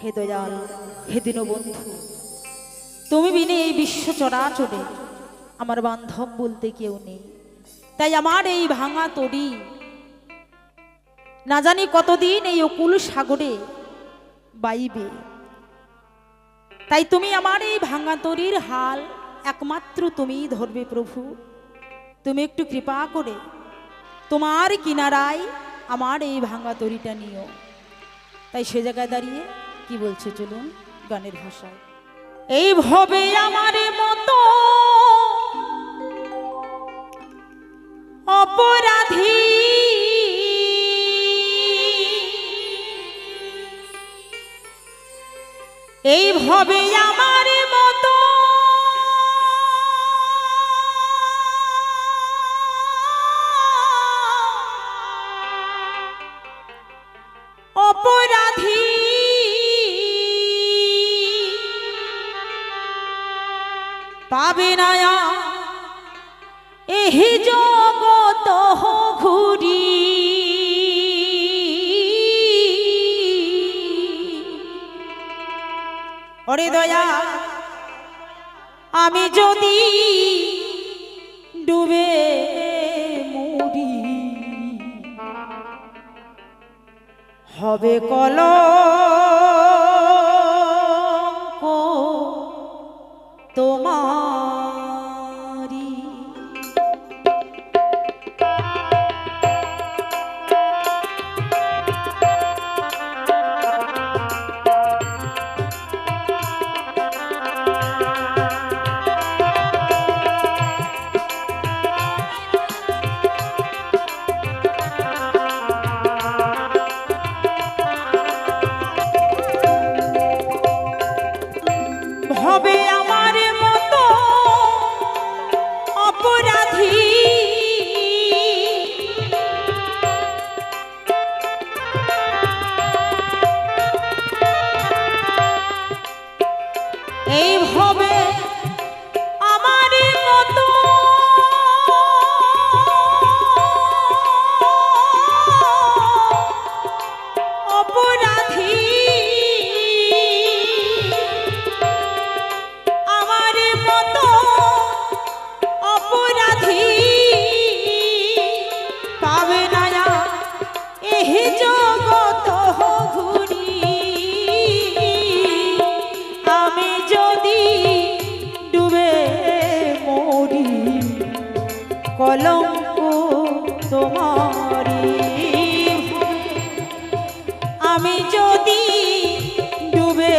হে দয়াল, হে দীনবন্ধু, তুমি বিনে এই বিশ্ব চরাচরে আমার বান্ধব বলতে কেউ নেই। তাই আমার এই ভাঙা তরি না জানি কতদিন এই অকুল সাগরে বাইবে। তাই তুমি আমার এই ভাঙা তরির হাল একমাত্র তুমিই ধরবে প্রভু। তুমি একটু কৃপা করে তোমার কিনারায় আমার এই ভাঙা তরিটা নিও। তাই সে জায়গায় দাঁড়িয়ে কি বলছে চলুন গানের ভাষায়। এই ভবে আমার মতো অপরাধী এই ভবে আমার মতো অপরাধী পাবে না এহি জগত ঘুরি। ওরে দয়া, আমি যদি ডুবে মরি হবে কলঙ্ক তোমারি। হবে আমার মতো অপরাধী এই ভবে আমার মতো অপরাধী পাবে না এহি জগত ঘুরি। আমি যদি ডুবে মরি কলঙ্ক তোমারি। আমি যদি ডুবে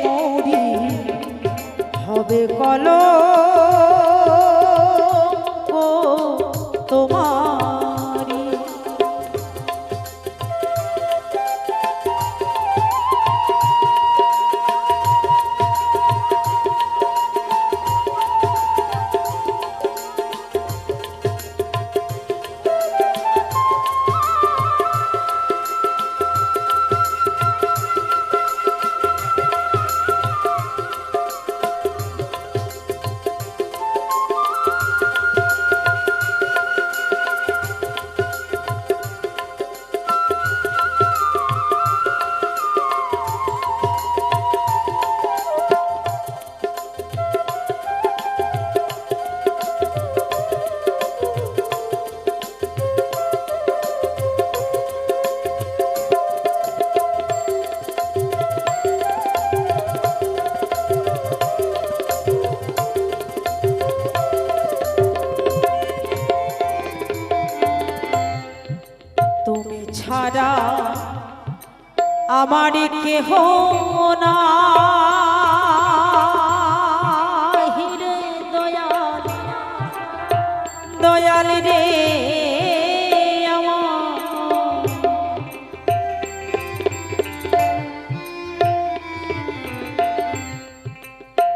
মরি হবে কলঙ্ক তোমারি। তুমি ছাড়া আমার কেহ না রে দয়াল, দয়াল রে আমার।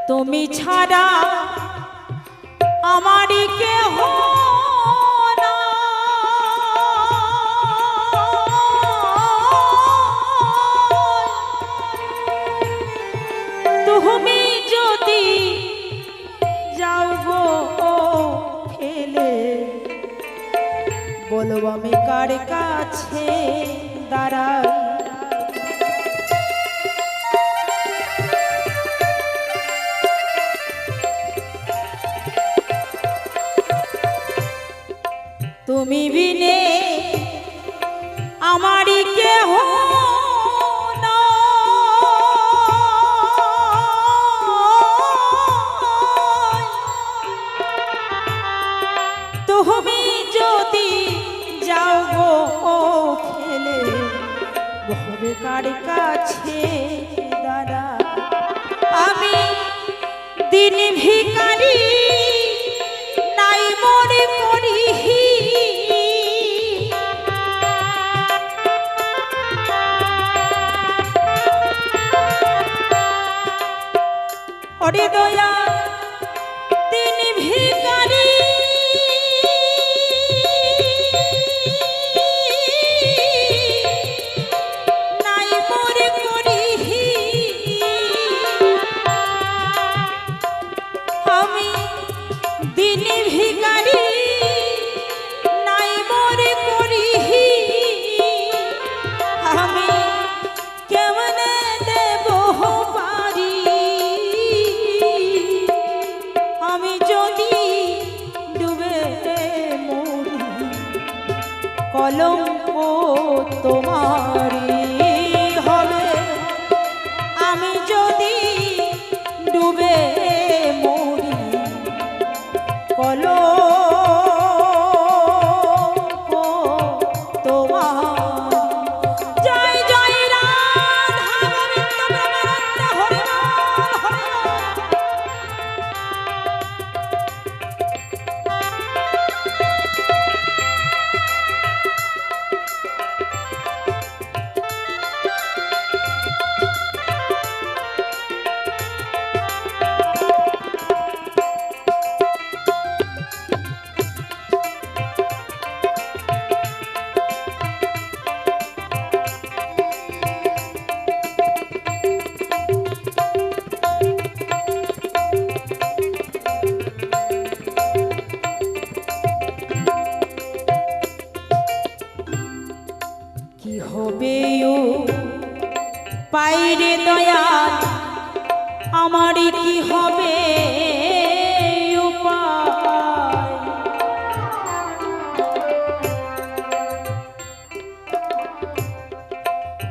তুমি ছাড়া আমার কেহ না তুমি যদি যাও গো ফেলে বলো আমি কার কাছে দাঁড়াই। তুমি বিনে আমারই কেহ তুমি যদি যাও গো ফেলে ভবে কার কাছে দাঁড়া আমি দিন ভিখারি নাই মনে করি ওরে দয়া দিন ভিখারি নাই মনে করি আমি দিন ভিখারি নাই মনে করি আমি কেমনে দেব পারি আমি যদি ডুবে মরি কলঙ্ক তোমারই হবে আমি যদি ডুবে মরি কলঙ্ক তোমার জয় জয় রাধা গোবিন্দ প্রেমানন্দ হরি বল হরি বল। কি হবে ও পাইরে দয়া আমারই কি হবে উপায়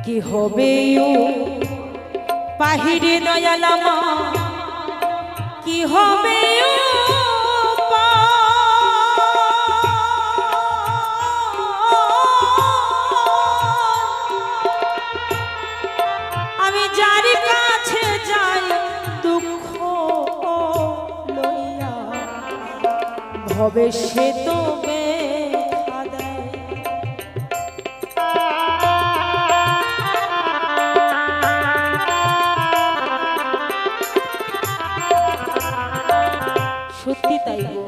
কি হবে ও পাহিরে দয়াল আমার কি হবে আমি যার কাছে যাই দুঃখ লইয়া ভবে সে তো ব্যথা দেয় সত্যি তাই গো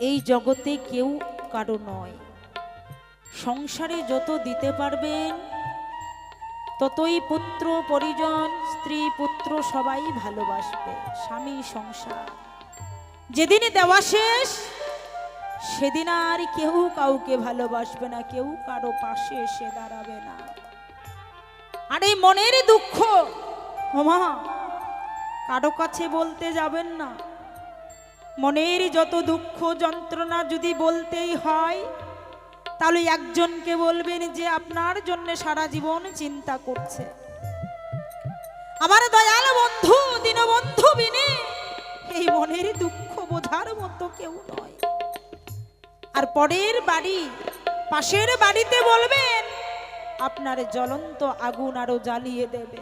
এই জগতে কেউ কারো নয় সংসারে যত দিতে পারবেন ততই পুত্র পরিজন স্ত্রী পুত্র সবাই ভালোবাসবে স্বামী সংসার যেদিন দেওয়া শেষ সেদিন আর কেউ কাউকে ভালোবাসবে না কেউ কারো পাশে এসে দাঁড়াবে না আর এই মনের দুঃখ ওমা কারো কাছে বলতে যাবেন না মনের যত দুঃখ যন্ত্রণা যদি বলতেই হয় তাহলে একজনকে বলবেন যে আপনার জন্য সারা জীবন চিন্তা করছে আমার দয়াল বন্ধু দীনবন্ধু বিনে এই মনের দুঃখ বোঝার মতো কেউ নয় আর পরের বাড়ি পাশের বাড়িতে বলবেন আপনার জ্বলন্ত আগুন আরো জ্বালিয়ে দেবে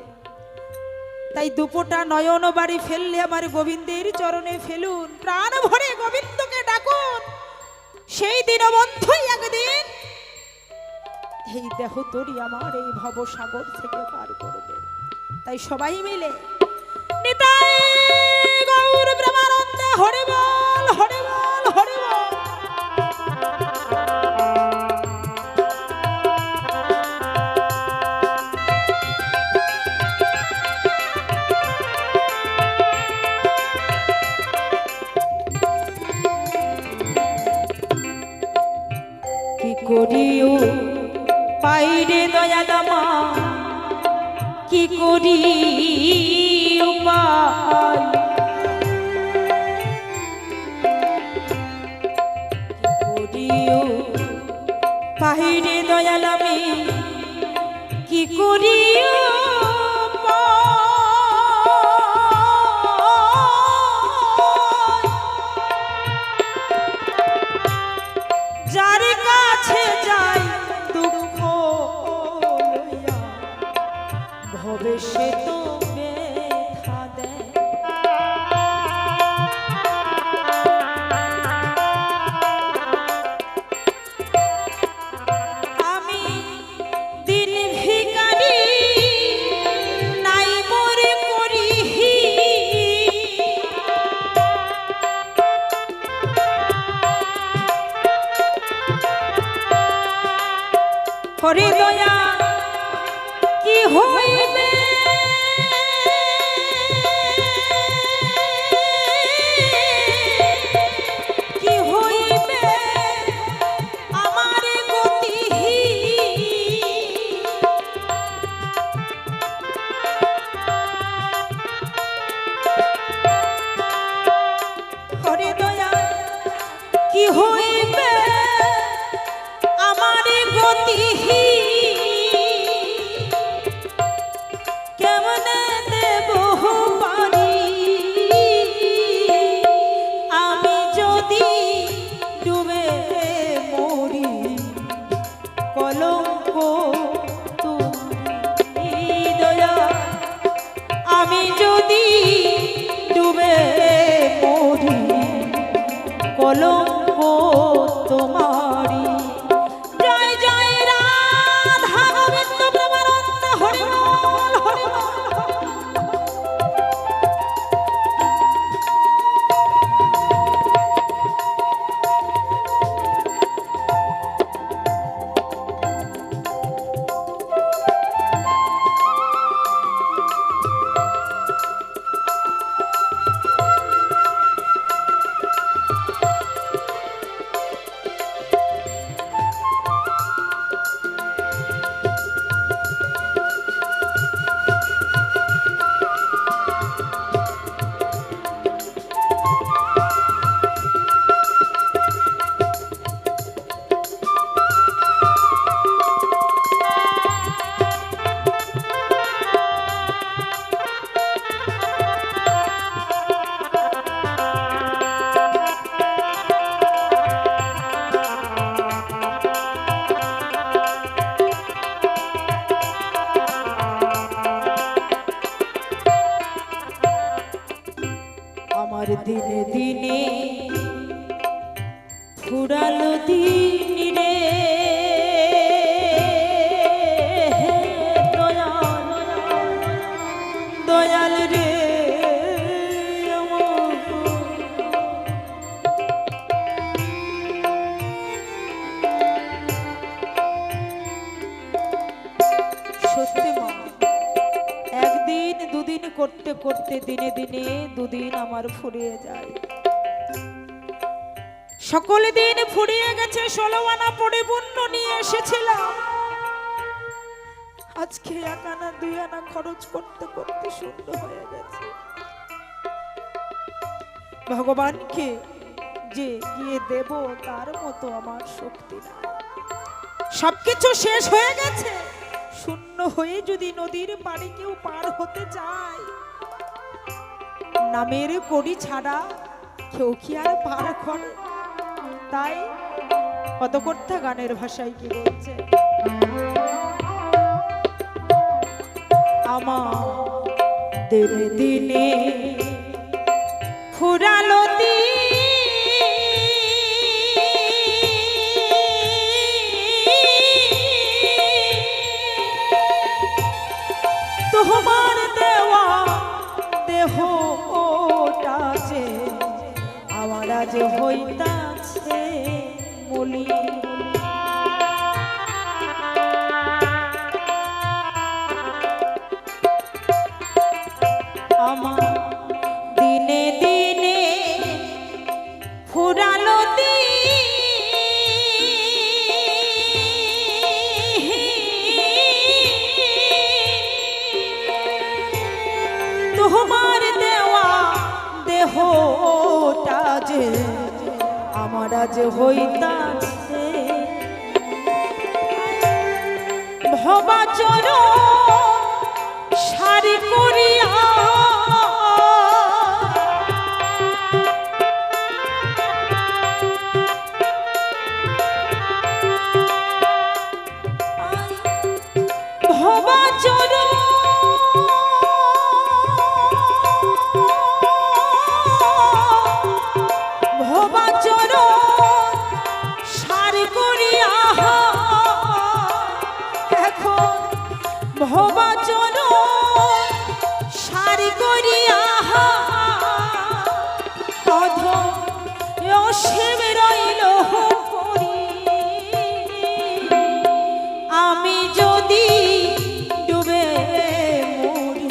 তাই দুপোটা নয়ন বাড়ি ফেললে আমার গোবিন্দের চরণে ফেলুন প্রাণ ভরে গোবিন্দকে ডাকুন সেই দীনবন্ধুই একদিন এই দেহ তরি আমার এই ভবসাগর থেকে পার করবে তাই সবাই মিলে নিতাই গৌর প্রেমানন্দ হরি বল হরি বল হরি বল। কি করিও পাইরে দয়াল মা কি করি উপায় করিও যার কাছে যাই দুঃখ লইয়া ভবে সে তো ব্যথা দেয়। আমি দিন ভিখারি নাই মরে করিহি হরি দয়া কি হইবে কি হইবে আমার গতি হরি দয়া কি হইবে আমার গতি কেমনে দেব পারি আমি যদি ডুবে মরি কলঙ্ক তুমি দয়া আমি যদি ডুবে মরি কলঙ্ক তোমারি। জয় জয় রাধা গোবিন্দ প্রেমানন্দ হরি বল হরি বল। আমার দিনে দিনে ফুরালো দিন রে দয়াল দয়াল রে সত্যি মা একদিন দুদিন করতে করতে দিনে দিনে দুদিন আমার ফুরিয়ে যায়। সকল দিন ফুরিয়ে গেছে, 16 আনা পরিপূর্ণ নিয়ে এসেছিলাম, আজকে 1 আনা 2 আনা খরচ করতে করতে শূন্য হয়ে গেছে। ভগবানকে যে গিয়ে দেব তার মতো আমার শক্তি নাই। সবকিছু শেষ হয়ে গেছে, শূন্য হয়ে যদি নদীর পাড়ে কেউ পার হতে যায়, নামের কড়ি ছাড়া কেউ কি আর পার করে? তাই পদকর্তা গানের ভাষায় কি বলছে, আমাদের দিনে ফুরালো তোমার দেওয়া দেহটা যে আমার আজ হইতাছে মলি। আমার দিনে দিনে ফুরালো তোমার দেওয়া দেহটা যে আমার আজ হইতাছে। ভবাচর সারি করিয়া ভবাচর ভবাচর সারি করিয়া এখন ভবাচর সারি করিয়া অধ অসীম রইল পরি আমি যদি ডুবে মরি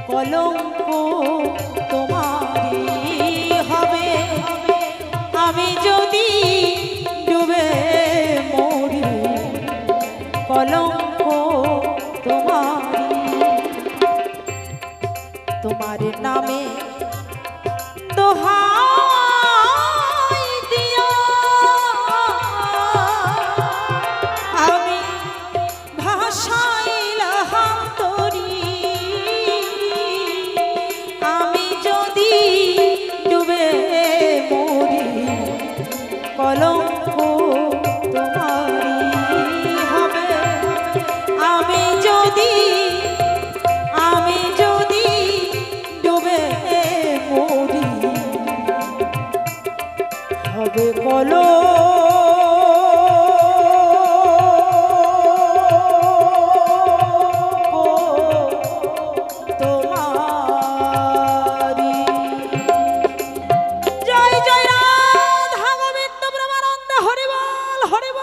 কলঙ্ক তোমারই হবে আমি যদি ডুবে মরি কলঙ্ক তোমারই তোমার নামে দোহাই দিয়া আমি ভাসাইলাম তরি আমি যদি ডুবে মরি কলঙ্ক তোমারই হবে আমি যদি ডুবে মরি হবে তোমারি জয় জয় রাধা গোবিন্দ প্রেমানন্দ হরি বল হরি বল।